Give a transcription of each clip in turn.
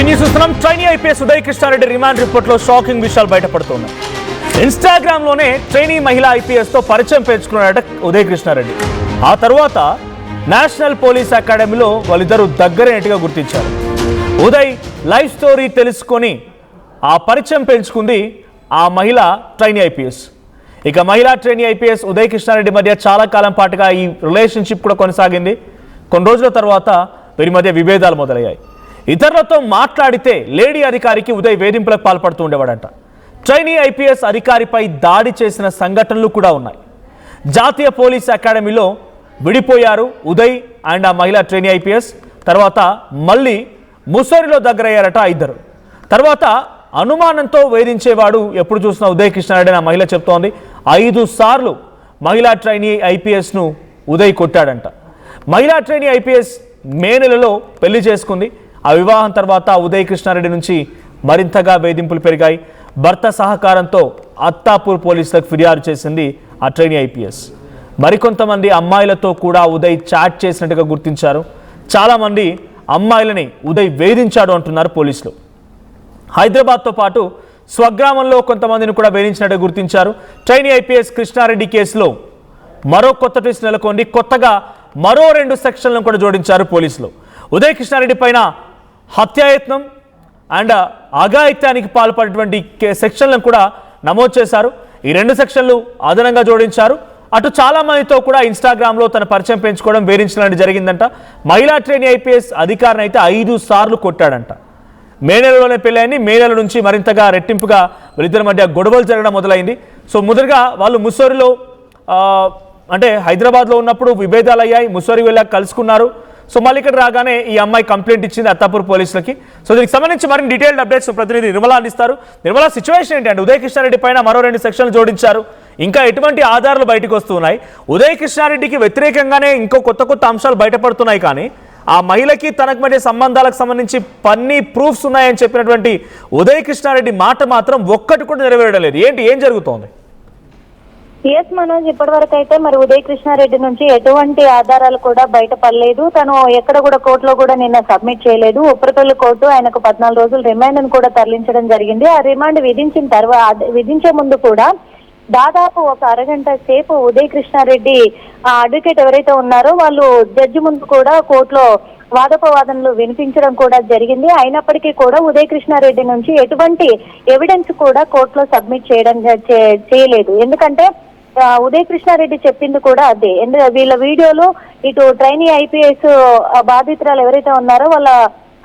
చూస్తున్నాం. Trainee IPS Uday Krishnareddy remand report లో shocking విషయాలు బయటపడుతున్నాయి. ఇన్స్టాగ్రామ్ లోనే ట్రైనీ మహిళా ఐపీఎస్ తో పరిచయం పెంచుకున్నాడట ఉదయ్ కృష్ణారెడ్డి. ఆ తర్వాత నేషనల్ పోలీస్ అకాడమీలో వాళ్ళిద్దరూ దగ్గరైనట్టుగా గుర్తించారు. ఉదయ్ లైఫ్ స్టోరీ తెలుసుకొని ఆ పరిచయం పెంచుకుంది ఆ మహిళ ట్రైనీ ఐపీఎస్. ఇక మహిళా ట్రైనీ ఐపీఎస్ ఉదయ్ కృష్ణారెడ్డి మధ్య చాలా కాలం పాటుగా ఈ రిలేషన్షిప్ కూడా కొనసాగింది. కొన్ని రోజుల తర్వాత వీరి మధ్య విభేదాలు మొదలయ్యాయి. ఇతరులతో మాట్లాడితే లేడీ అధికారికి ఉదయ్ వేధింపులకు పాల్పడుతూ ఉండేవాడంట. ట్రైనీ ఐపీఎస్ అధికారిపై దాడి చేసిన సంఘటనలు కూడా ఉన్నాయి. జాతీయ పోలీస్ అకాడమీలో విడిపోయారు ఉదయ్ అండ్ ఆ మహిళా ట్రైనీ ఐపీఎస్. తర్వాత మళ్ళీ ముసోరిలో దగ్గరయ్యారట ఇద్దరు. తర్వాత అనుమానంతో వేధించేవాడు ఎప్పుడు చూసినా ఉదయ్ కృష్ణారెడ్డి ఆ మహిళ చెప్తోంది. 5 సార్లు మహిళా ట్రైనీ ఐపీఎస్ను ఉదయ్ కొట్టాడంట. మహిళా ట్రైనీ ఐపీఎస్ మే నెలలో పెళ్లి చేసుకుంది. ఆ వివాహం తర్వాత ఉదయ్ కృష్ణారెడ్డి నుంచి మరింతగా వేధింపులు పెరిగాయి. భర్త సహకారంతో అత్తాపూర్ పోలీసులకు ఫిర్యాదు చేసింది ఆ ట్రైనీ ఐపీఎస్. మరికొంతమంది అమ్మాయిలతో కూడా ఉదయ్ చాట్ చేసినట్టుగా గుర్తించారు. చాలామంది అమ్మాయిలని ఉదయ్ వేధించాడు అంటున్నారు పోలీసులు. హైదరాబాద్తో పాటు స్వగ్రామంలో కొంతమందిని కూడా వేధించినట్టు గుర్తించారు. ట్రైనీ ఐపీఎస్ కృష్ణారెడ్డి కేసులో మరో కొత్త ట్విస్ట్ నెలకొంది. కొత్తగా మరో 2 సెక్షన్లను కూడా జోడించారు పోలీసులు. ఉదయ్ కృష్ణారెడ్డి పైన హత్యాయత్నం అండ్ అఘాయిత్యానికి పాల్పడినటువంటి సెక్షన్లను కూడా నమోదు చేశారు. ఈ 2 సెక్షన్లు అదనంగా జోడించారు. అటు చాలా మందితో కూడా ఇన్స్టాగ్రామ్లో తన పరిచయం పెంచుకోవడం వేధించడం జరిగిందంట. మహిళా ట్రైనీ ఐపీఎస్ అధికారిని అయితే 5 సార్లు కొట్టాడంట. మే నెలలోనే పెళ్ళైంది. మే నెల నుంచి మరింతగా రెట్టింపుగా వీళ్ళిద్దరి మధ్య గొడవలు జరగడం మొదలైంది. సో మొదటగా వాళ్ళు ముస్సోరిలో అంటే హైదరాబాద్లో ఉన్నప్పుడు విభేదాలు అయ్యాయి. ముస్సోరి వెళ్ళాక కలుసుకున్నారు. సో మళ్ళీ ఇక్కడ రాగానే ఈ అమ్మాయి కంప్లైంట్ ఇచ్చింది అత్తాపూర్ పోలీసులకి. సో దీనికి సంబంధించి మరిన్ని డీటెయిల్డ్ అప్డేట్స్ ప్రతినిధి నిర్మల అందిస్తారు. నిర్మల, సిచ్యువేషన్ ఏంటి అంటే ఉదయ్ కృష్ణారెడ్డి పైన మరో 2 సెక్షన్లు జోడించారు. ఇంకా ఎటువంటి ఆధారాలు బయటకు వస్తున్నాయి? ఉదయ్ కృష్ణారెడ్డికి వ్యతిరేకంగానే ఇంకో కొత్త అంశాలు బయటపడుతున్నాయి. కానీ ఆ మహిళకి తనకు మధ్య సంబంధాలకు సంబంధించి పన్ని ప్రూఫ్స్ ఉన్నాయని చెప్పినటువంటి ఉదయ్ కృష్ణారెడ్డి మాట మాత్రం ఒక్కటి కూడా నెరవేరడం లేదు. ఏం జరుగుతోంది? ఎస్ మనోజ్, ఇప్పటి వరకు అయితే మరి ఉదయ్ కృష్ణారెడ్డి నుంచి ఎటువంటి ఆధారాలు కూడా బయటపడలేదు. తను ఎక్కడ కూడా కోర్టులో కూడా నిన్న సబ్మిట్ చేయలేదు. ఉప్పరపల్లి కోర్టు ఆయనకు 14 రోజులు రిమాండ్ కూడా తరలించడం జరిగింది. ఆ రిమాండ్ విధించిన తర్వాత విధించే ముందు కూడా దాదాపు ఒక అరగంట సేపు ఉదయ్ కృష్ణారెడ్డి అడ్వకేట్ ఎవరైతే ఉన్నారో వాళ్ళు జడ్జి ముందు కూడా కోర్టులో వాదోపవాదనలు వినిపించడం కూడా జరిగింది. అయినప్పటికీ కూడా ఉదయ్ కృష్ణారెడ్డి నుంచి ఎటువంటి ఎవిడెన్స్ కూడా కోర్టులో సబ్మిట్ చేయలేదు. ఎందుకంటే ఉదయ్ కృష్ణారెడ్డి చెప్పింది కూడా అదే. వీళ్ళ వీడియోలు ఇటు ట్రైనీ ఐపీఎస్ బాధితురాలు ఎవరైతే ఉన్నారో వాళ్ళ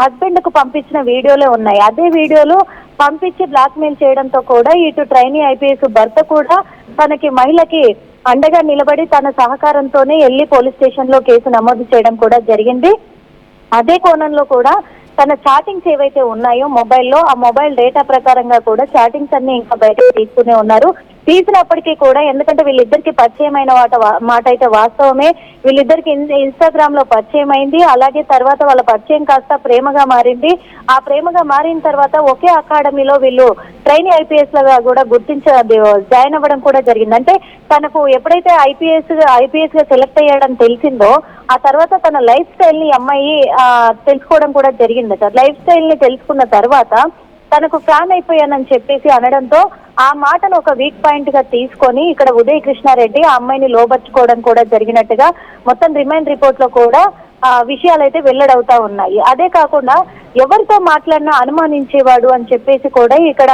హస్బెండ్ కు పంపించిన వీడియోలే ఉన్నాయి. అదే వీడియోలు పంపించి బ్లాక్ మెయిల్ చేయడంతో కూడా ఇటు ట్రైనీ ఐపీఎస్ భర్త కూడా తనకి మహిళకి అండగా నిలబడి తన సహకారంతోనే వెళ్లి పోలీస్ స్టేషన్ లో కేసు నమోదు చేయడం కూడా జరిగింది. అదే కోణంలో కూడా తన చాటింగ్స్ ఏవైతే ఉన్నాయో మొబైల్లో, ఆ మొబైల్ డేటా ప్రకారంగా కూడా చాటింగ్స్ అన్ని ఇంకా బయటకు తీసుకునే ఉన్నారు. తీసినప్పటికీ కూడా ఎందుకంటే వీళ్ళిద్దరికి పరిచయమైన మాట అయితే వాస్తవమే. వీళ్ళిద్దరికి ఇన్స్టాగ్రామ్ లో పరిచయం అయింది. అలాగే తర్వాత వాళ్ళ పరిచయం కాస్త ప్రేమగా మారింది. ఆ ప్రేమగా మారిన తర్వాత ఒకే అకాడమీలో వీళ్ళు ట్రైనీ ఐపీఎస్ లాగా కూడా జాయిన్ అవ్వడం కూడా జరిగింది. అంటే తనకు ఎప్పుడైతే ఐపీఎస్ గా సెలెక్ట్ అయ్యాడని తెలిసిందో ఆ తర్వాత తన లైఫ్ స్టైల్ ని అమ్మాయి తెలుసుకోవడం కూడా జరిగిందట. లైఫ్ స్టైల్ ని తెలుసుకున్న తర్వాత తనకు ఫ్యాన్ అయిపోయానని చెప్పేసి అనడంతో ఆ మాటను ఒక వీక్ పాయింట్ గా తీసుకొని ఇక్కడ ఉదయ్ కృష్ణారెడ్డి ఆ అమ్మాయిని లోబర్చుకోవడం కూడా జరిగినట్టుగా మొత్తం రిమాండ్ రిపోర్ట్ లో కూడా విషయాలు అయితే వెల్లడవుతా ఉన్నాయి. అదే కాకుండా ఎవరితో మాట్లాడినా అనుమానించేవాడు అని చెప్పేసి కూడా ఇక్కడ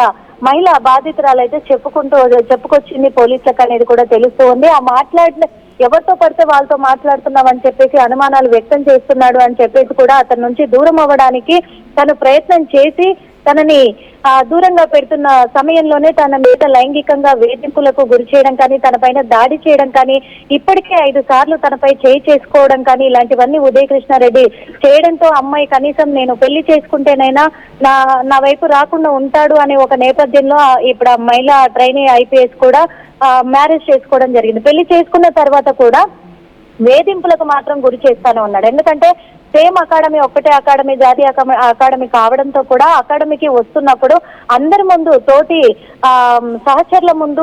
మహిళ బాధితురాలైతే చెప్పుకొచ్చింది పోలీసులకు అనేది కూడా తెలుస్తూ ఉంది. ఆ మాట్లాడిన ఎవరితో పడితే వాళ్ళతో మాట్లాడుతున్నాం అని చెప్పేసి అనుమానాలు వ్యక్తం చేస్తున్నాడు అని చెప్పేసి కూడా అతని నుంచి దూరం అవ్వడానికి తను ప్రయత్నం చేసి తనని దూరంగా పెడుతున్న సమయంలోనే తన మీద లైంగికంగా వేధింపులకు గురి చేయడం కానీ, తన పైన దాడి చేయడం కానీ, ఇప్పటికే 5 సార్లు తనపై చేసుకోవడం కానీ ఇలాంటివన్నీ ఉదయ్ కృష్ణారెడ్డి చేయడంతో అమ్మాయి కనీసం నేను పెళ్లి చేసుకుంటేనైనా నా వైపు రాకుండా ఉంటాడు అనే ఒక నేపథ్యంలో ఇప్పుడు ఆ మహిళా ట్రైనీ ఐపీఎస్ కూడా మ్యారేజ్ చేసుకోవడం జరిగింది. పెళ్లి చేసుకున్న తర్వాత కూడా వేధింపులకు మాత్రం గురి చేస్తానే ఉన్నాడు. ఎందుకంటే సేమ్ అకాడమీ, ఒక్కటే అకాడమీ, జాతీయ అకాడమీ కావడంతో కూడా అకాడమీకి వస్తున్నప్పుడు అందరి ముందు తోటి సహచరుల ముందు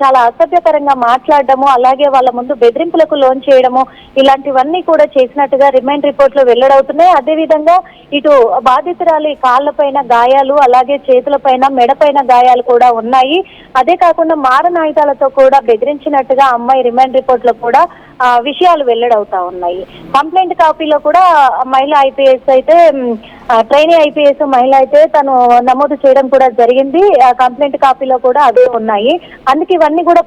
చాలా అసభ్యకరంగా మాట్లాడడము, అలాగే వాళ్ళ ముందు బెదిరింపులకు లోన్ చేయడము, ఇలాంటివన్నీ కూడా చేసినట్టుగా రిమైండ్ రిపోర్ట్ లో వెల్లడవుతున్నాయి. అదేవిధంగా ఇటు బాధితురాలి కాళ్లపైన గాయాలు, అలాగే చేతులపైన, మెడపైన గాయాలు కూడా ఉన్నాయి. అదే కాకుండా మారణాయుధాలతో కూడా బెదిరించినట్టుగా అమ్మాయి రిమైండ్ రిపోర్ట్ లో కూడా విషయాలు వెల్లడవుతా ఉన్నాయి. కంప్లైంట్ కాపీలో కూడా మహిళా ఐపీఎస్ అయితే, ట్రైనీ ఐపీఎస్ మహిళ అయితే తను నమోదు చేయడం కూడా జరిగింది. ఆ కంప్లైంట్ కాపీలో కూడా అవే ఉన్నాయి. అందుకే ఇవన్నీ కూడా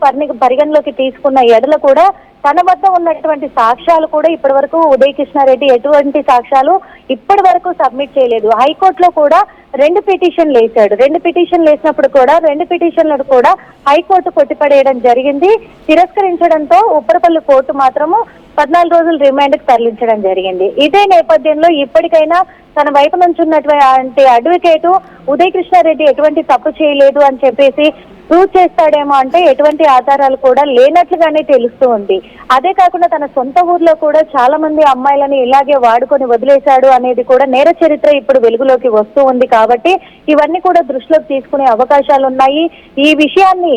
పరిగణలోకి తీసుకున్న ఎడల కూడా తన వద్ద ఉన్నటువంటి సాక్ష్యాలు కూడా ఇప్పటి వరకు ఉదయ్ కృష్ణారెడ్డి ఎటువంటి సాక్ష్యాలు ఇప్పటి వరకు సబ్మిట్ చేయలేదు. హైకోర్టులో కూడా 2 పిటిషన్లు వేశాడు. 2 పిటిషన్లు వేసినప్పుడు కూడా 2 పిటిషన్లను కూడా హైకోర్టు కొట్టిపడేయడం జరిగింది. తిరస్కరించడంతో ఉప్పరపల్లి కోర్టు మాత్రము 14 రోజులు రిమాండ్ కు తరలించడం జరిగింది. ఇదే నేపథ్యంలో ఇప్పటికైనా తన వైపు నుంచి ఉన్నటువంటి అడ్వకేటు ఉదయ్ కృష్ణారెడ్డి ఎటువంటి తప్పు చేయలేదు అని చెప్పేసి ప్రూవ్ చేస్తాడేమో అంటే ఎటువంటి ఆధారాలు కూడా లేనట్లుగానే తెలుస్తూ ఉంది. అదే కాకుండా తన సొంత ఊర్లో కూడా చాలా మంది అమ్మాయిలని ఇలాగే వాడుకొని వదిలేశాడు అనేది కూడా నేర చరిత్ర ఇప్పుడు వెలుగులోకి వస్తూ ఉంది. కాబట్టి ఇవన్నీ కూడా దృష్టిలోకి తీసుకునే అవకాశాలు ఉన్నాయి. ఈ విషయాన్ని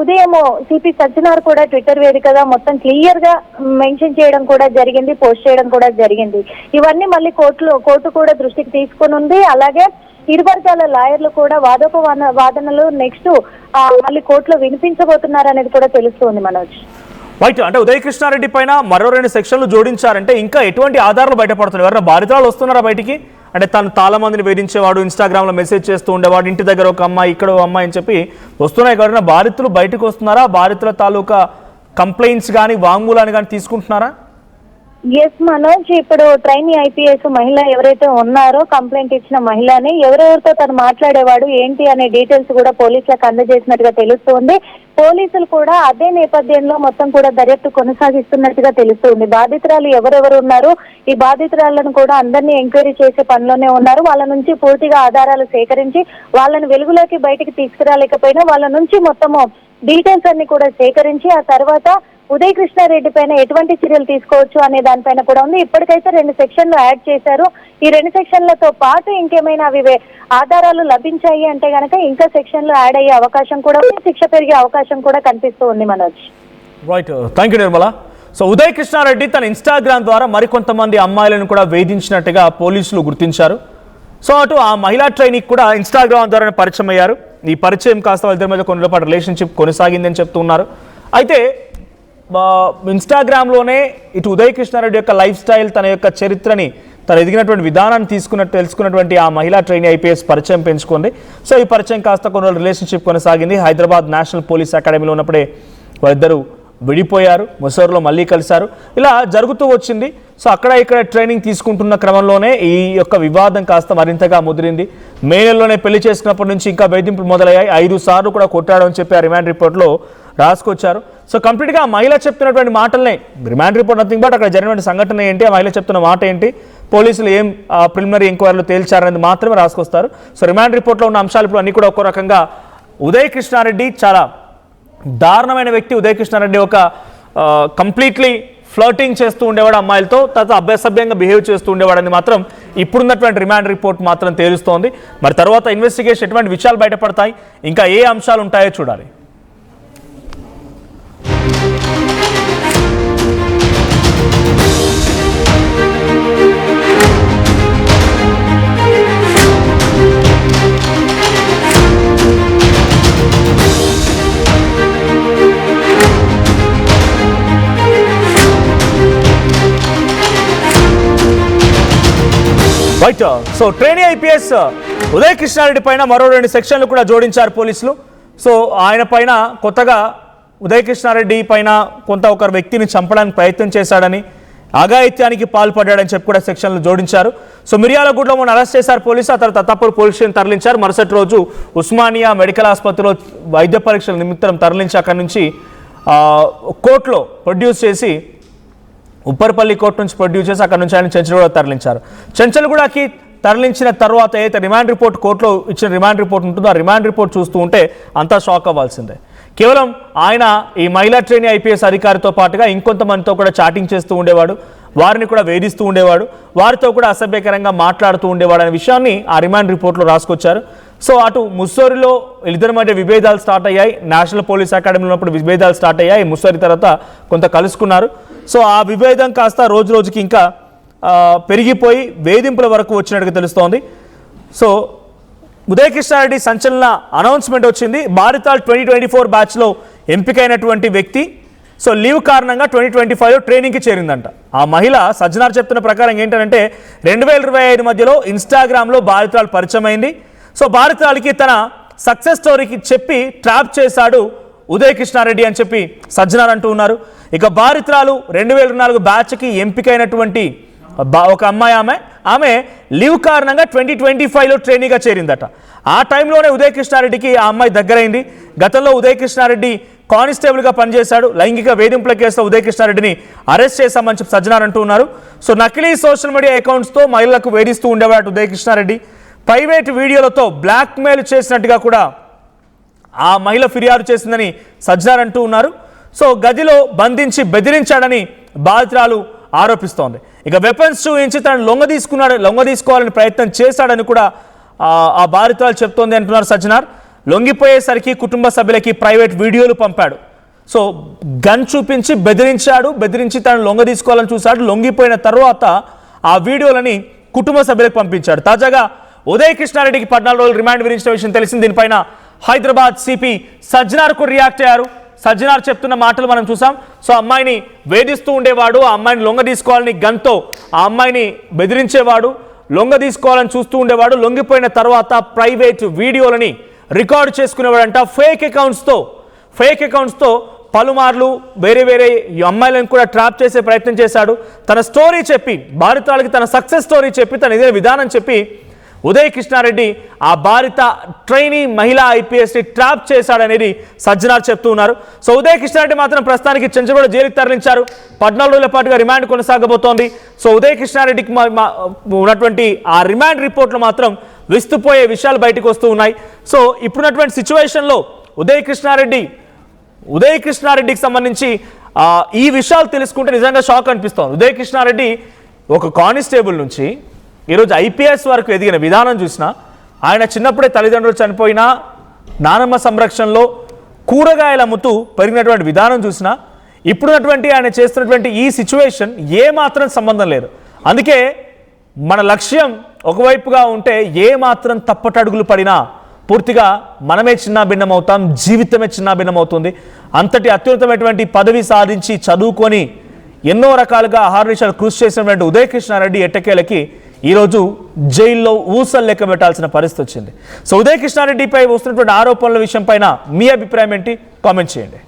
ఉదయం సిపి సజ్జనార్ కూడా ట్విట్టర్ వేదికగా మొత్తం క్లియర్ గా మెన్షన్ చేయడం కూడా జరిగింది, పోస్ట్ చేయడం కూడా జరిగింది. ఇవన్నీ మళ్ళీ కోర్టు కూడా దృష్టికి తీసుకుని ఉంది. అలాగే ఇరు వర్గాల లాయర్లు కూడా వాదనలు నెక్స్ట్ మళ్ళీ కోర్టులో వినిపించబోతున్నారు అనేది కూడా తెలుస్తుంది మనోజ్. రైట్, అంటే ఉదయ్ కృష్ణారెడ్డి పైన మరో 2 సెక్షన్లు జోడించారంటే ఇంకా ఎటువంటి ఆధారాలు బయటపడుతున్నాయి? ఎవరైనా బాధితురాలు వస్తున్నారా బయటికి? అంటే తను చాలా మందిని వేధించేవాడు, ఇన్స్టాగ్రామ్లో మెసేజ్ చేస్తూ ఉండేవాడు, ఇంటి దగ్గర ఒక అమ్మాయి, ఇక్కడ ఒక అమ్మాయి అని చెప్పి వస్తున్నాయి. ఎవరైనా బాధితులు బయటకు వస్తున్నారా? బాధితుల తాలూకా కంప్లైంట్స్ కానీ వాంగ్మూలాన్ని కానీ తీసుకుంటున్నారా? ఎస్ మనోజ్, ఇప్పుడు ట్రైనీ ఐపీఎస్ మహిళ ఎవరైతే ఉన్నారో కంప్లైంట్ ఇచ్చిన మహిళని ఎవరెవరితో తను మాట్లాడేవాడు ఏంటి అనే డీటెయిల్స్ కూడా పోలీసులకు అందజేసినట్టుగా తెలుస్తుంది. పోలీసులు కూడా అదే నేపథ్యంలో మొత్తం కూడా దర్యాప్తు కొనసాగిస్తున్నట్టుగా తెలుస్తుంది. బాధితురాలు ఎవరెవరు ఉన్నారు, ఈ బాధితురాలను కూడా అందరినీ ఎంక్వైరీ చేసే పనిలోనే ఉన్నారు. వాళ్ళ నుంచి పూర్తిగా ఆధారాలు సేకరించి వాళ్ళని వెలుగులోకి బయటికి తీసుకురాలేకపోయినా వాళ్ళ నుంచి మొత్తము డీటెయిల్స్ అన్ని కూడా సేకరించి ఆ తర్వాత ఉదయ్ కృష్ణారెడ్డి పైన ఎటువంటి చర్యలు తీసుకోవచ్చు అనే దానిపైన కూడా ఉంది. ఇప్పటికైతే 2 సెక్షన్లు యాడ్ చేశారు. ఈ 2 సెక్షన్లతో పాటు ఇంకేమైనా అవి ఆధారాలు లభించాయి అంటే గనక ఇంకా సెక్షన్లు యాడ్ అయ్యే అవకాశం కూడా ఉంది, శిక్ష పెరిగే అవకాశం కూడా కనిపిస్తూ ఉంది Manoj. Right, thank you Nirmala. So Uday Krishnareddy తన ఇన్స్టాగ్రామ్ ద్వారా మరికొంతమంది అమ్మాయిలను కూడా వేధించినట్టుగా పోలీసులు గుర్తించారు. సో అటు ఆ మహిళా ట్రైనీకి కూడా ఇన్స్టాగ్రామ్ ద్వారా పరిచయం అయ్యారు. ఈ పరిచయం కాస్త వాళ్ళిద్దరి మధ్య కొన్ని రోజుల రిలేషన్షిప్ కొనసాగిందని చెప్తున్నారు. అయితే ఇన్స్టాగ్రామ్లోనే ఇటు ఉదయ్ కృష్ణారెడ్డి యొక్క లైఫ్ స్టైల్, తన యొక్క చరిత్రని, తను ఎదిగినటువంటి విధానాన్ని తెలుసుకున్నటువంటి ఆ మహిళా ట్రైనీ ఐపీఎస్ పరిచయం పెంచుకుంది. సో ఈ పరిచయం కాస్త కొన్ని రోజులు రిలేషన్షిప్ కొనసాగింది. హైదరాబాద్ నేషనల్ పోలీస్ అకాడమీలో ఉన్నప్పుడే వాళ్ళిద్దరూ విడిపోయారు, ముసూరులో మళ్ళీ కలిశారు. ఇలా జరుగుతూ వచ్చింది. సో అక్కడ ఇక్కడ ట్రైనింగ్ తీసుకుంటున్న క్రమంలోనే ఈ యొక్క వివాదం కాస్త మరింతగా ముదిరింది. మే నెలలోనే పెళ్లి చేసుకున్నప్పటి నుంచి ఇంకా వేధింపులు మొదలయ్యాయి. 5 సార్లు కూడా కొట్టాడు అని చెప్పి ఆ రిమాండ్ రిపోర్ట్లో రాసుకొచ్చారు. సో కంప్లీట్గా ఆ మహిళ చెప్తున్నటువంటి మాటలనే, రిమాండ్ రిపోర్ట్ నథింగ్ బట్ అక్కడ జరిగినటువంటి సంఘటన ఏంటి, ఆ మహిళ చెప్తున్న మాట ఏంటి, పోలీసులు ఏం ప్రిలిమినరీ ఎంక్వైరీలో తేల్చారనేది మాత్రమే రాసుకొస్తారు. సో రిమాండ్ రిపోర్ట్లో ఉన్న అంశాలు ఇప్పుడు అన్ని కూడా ఒక్కో రకంగా. ఉదయ్ కృష్ణారెడ్డి చాలా దారుణమైన వ్యక్తి. ఉదయ్ కృష్ణారెడ్డి ఒక కంప్లీట్లీ ఫ్లర్టింగ్ చేస్తూ ఉండేవాడు అమ్మాయిలతో, తర్వాత అభ్యసభ్యంగా బిహేవ్ చేస్తూ ఉండేవాడని మాత్రం ఇప్పుడున్నటువంటి రిమాండ్ రిపోర్ట్ మాత్రం తేలుస్తోంది. మరి తర్వాత ఇన్వెస్టిగేషన్ ఎటువంటి విషయాలు బయటపడతాయి, ఇంకా ఏ అంశాలు ఉంటాయో చూడాలి. Right, so trainee IPS Uday Krishnareddy పైన మరో 2 సెక్షన్లు కూడా జోడించారు పోలీసులు. సో ఆయన పైన కొత్తగా ఉదయ్ కృష్ణారెడ్డి పైన ఒక వ్యక్తిని చంపడానికి ప్రయత్నం చేశాడని, అఘాయిత్యానికి పాల్పడ్డాడని చెప్పి కూడా సెక్షన్లు జోడించారు. సో మిర్యాలగూడలో మొన్న అరెస్ట్ చేశారు పోలీసు. ఆ తర్వాత అత్తాపూర్ పోలీస్ స్టేషన్ తరలించారు. మరుసటి రోజు ఉస్మానియా మెడికల్ ఆసుపత్రిలో వైద్య పరీక్షల నిమిత్తం తరలించి అక్కడి నుంచి కోర్టులో ప్రొడ్యూస్ చేసి, ఉప్పర్పల్లి కోర్టు నుంచి ప్రొడ్యూస్ చేసి అక్కడ నుంచి ఆయన చెంచల్గూడ తరలించారు. చెంచల్గూడకి తరలించిన తర్వాత అయితే రిమాండ్ రిపోర్ట్, కోర్టులో ఇచ్చిన రిమాండ్ రిపోర్ట్ ఉంటుందో ఆ రిమాండ్ రిపోర్ట్ చూస్తూ ఉంటే అంతా షాక్ అవ్వాల్సిందే. కేవలం ఆయన ఈ మహిళా ట్రైనీ ఐపీఎస్ అధికారితో పాటుగా ఇంకొంతమందితో కూడా చాటింగ్ చేస్తూ ఉండేవాడు. వారిని కూడా వేధిస్తూ ఉండేవాడు, వారితో కూడా అసభ్యకరంగా మాట్లాడుతూ ఉండేవాడు అనే విషయాన్ని ఆ రిమాండ్ రిపోర్ట్లో రాసుకొచ్చారు. సో అటు ముస్సోరిలో వీళ్ళిద్దరి మధ్య విభేదాలు స్టార్ట్ అయ్యాయి, నేషనల్ పోలీస్ అకాడమీలో ఉన్నప్పుడు విభేదాలు స్టార్ట్ అయ్యాయి, ముస్సోరి తర్వాత కొంత కలుసుకున్నారు. సో ఆ విభేదం కాస్త రోజు రోజుకి ఇంకా పెరిగిపోయి వేధింపుల వరకు వచ్చినట్టుగా తెలుస్తోంది. సో ఉదయ్ కృష్ణారెడ్డి సంచలన అనౌన్స్మెంట్ వచ్చింది. బారితాల్ 2024 బ్యాచ్లో ఎంపికైనటువంటి వ్యక్తి సో లీవ్ కారణంగా 2025లో ట్రైనింగ్కి చేరిందంట. ఆ మహిళ సజ్జనార్ చెప్తున్న ప్రకారం ఏంటంటే 2025 మధ్యలో ఇన్స్టాగ్రామ్లో బారితాల్ పరిచయం అయింది. సో బారితాల్కి తన సక్సెస్ స్టోరీకి చెప్పి ట్రాప్ చేశాడు ఉదయ్ కృష్ణారెడ్డి అని చెప్పి సజ్జనార్ అంటూ ఉన్నారు. ఇక బారిత్రాలు 2024 బ్యాచ్కి ఎంపికైనటువంటి ఒక అమ్మాయి, ఆమె లీవ్ కారణంగా 2025లో ట్రైనింగ్గా చేరిందట. ఆ టైంలోనే ఉదయ్ కృష్ణారెడ్డికి ఆ అమ్మాయి దగ్గరైంది. గతంలో ఉదయ్ కృష్ణారెడ్డి కానిస్టేబుల్గా పనిచేశాడు. లైంగిక వేధింపుల కేసులో ఉదయ్ కృష్ణారెడ్డిని అరెస్ట్ చేశామని చెప్పి సజ్జనార్ అంటూ ఉన్నారు. సో నకిలీ సోషల్ మీడియా అకౌంట్స్తో మహిళలకు వేధిస్తూ ఉండేవాడు ఉదయ్ కృష్ణారెడ్డి. ప్రైవేట్ వీడియోలతో బ్లాక్మెయిల్ చేసినట్టుగా కూడా ఆ మహిళ ఫిర్యాదు చేసిందని సజ్జనార్ అంటూ ఉన్నారు. సో గదిలో బంధించి బెదిరించాడని బాధితురాలు ఆరోపిస్తోంది. ఇక వెపన్స్ చూపించి తను లొంగదీసుకోవాలని ప్రయత్నం చేశాడని కూడా ఆ బాధితురాలు చెప్తోంది అంటున్నారు సజ్జనార్. లొంగిపోయేసరికి కుటుంబ సభ్యులకి ప్రైవేట్ వీడియోలు పంపాడు. సో గన్ చూపించి బెదిరించి తను లొంగదీసుకోవాలని చూశాడు. లొంగిపోయిన తర్వాత ఆ వీడియోలని కుటుంబ సభ్యులకు పంపించాడు. తాజాగా ఉదయ్ కృష్ణారెడ్డికి 14 రోజులు రిమాండ్ విధించిన విషయం తెలిసింది. దీనిపైన హైదరాబాద్ సిపి సజ్జనార్కు రియాక్ట్ అయ్యారు. సజ్జనార్ చెప్తున్న మాటలు మనం చూసాం. సో అమ్మాయిని వేధిస్తూ ఉండేవాడు, ఆ అమ్మాయిని లొంగ తీసుకోవాలని గన్తో ఆ అమ్మాయిని బెదిరించేవాడు, లొంగ తీసుకోవాలని చూస్తూ ఉండేవాడు. లొంగిపోయిన తర్వాత ప్రైవేట్ వీడియోలని రికార్డు చేసుకునేవాడంట. ఫేక్ అకౌంట్స్తో పలుమార్లు వేరే అమ్మాయిలను కూడా ట్రాప్ చేసే ప్రయత్నం చేశాడు. తన స్టోరీ చెప్పి బాధితురాలకి తన సక్సెస్ స్టోరీ చెప్పి తన ఇదే విధానం చెప్పి ఉదయ్ కృష్ణారెడ్డి ఆ బాధిత ట్రైనీ మహిళా ఐపీఎస్ని ట్రాప్ చేశాడనేది సజ్జనార్ చెప్తూ ఉన్నారు. సో ఉదయ్ కృష్ణారెడ్డి మాత్రం ప్రస్తుతానికి చెంచగూడ జైలుకి తరలించారు. 14 రోజుల పాటుగా రిమాండ్ కొనసాగబోతోంది. సో ఉదయ్ కృష్ణారెడ్డికి ఉన్నటువంటి ఆ రిమాండ్ రిపోర్ట్లు మాత్రం విస్తుపోయే విషయాలు బయటకు వస్తూ ఉన్నాయి. సో ఇప్పుడున్నటువంటి సిచ్యువేషన్లో ఉదయ్ కృష్ణారెడ్డికి సంబంధించి ఈ విషయాలు తెలుసుకుంటే నిజంగా షాక్ అనిపిస్తోంది. ఉదయ్ కృష్ణారెడ్డి ఒక కానిస్టేబుల్ నుంచి ఈరోజు ఐపీఎస్ వరకు ఎదిగిన విధానం చూసినా, ఆయన చిన్నప్పుడే తల్లిదండ్రులు చనిపోయినా నానమ్మ సంరక్షణలో కూరగాయలు అమ్ముతూ పెరిగినటువంటి విధానం చూసినా, ఇప్పుడున్నటువంటి ఆయన చేస్తున్నటువంటి ఈ సిచ్యువేషన్ ఏమాత్రం సంబంధం లేదు. అందుకే మన లక్ష్యం ఒకవైపుగా ఉంటే ఏమాత్రం తప్పటడుగులు పడినా పూర్తిగా మనమే చిన్నాభిన్నం అవుతాం, జీవితమే చిన్నాభిన్నం అవుతుంది. అంతటి అత్యున్నతమైనటువంటి పదవి సాధించి చదువుకొని ఎన్నో రకాలుగా ఆహార్నిశాలు కృషి చేసినటువంటి ఉదయ్ కృష్ణారెడ్డి ఎట్టకేలకి ఈరోజు జైల్లో ఊసలు లెక్క పెట్టాల్సిన పరిస్థితి వచ్చింది. సో ఉదయ్ కృష్ణారెడ్డిపై వస్తున్నటువంటి ఆరోపణల విషయం పైన మీ అభిప్రాయం ఏంటి? కామెంట్ చేయండి.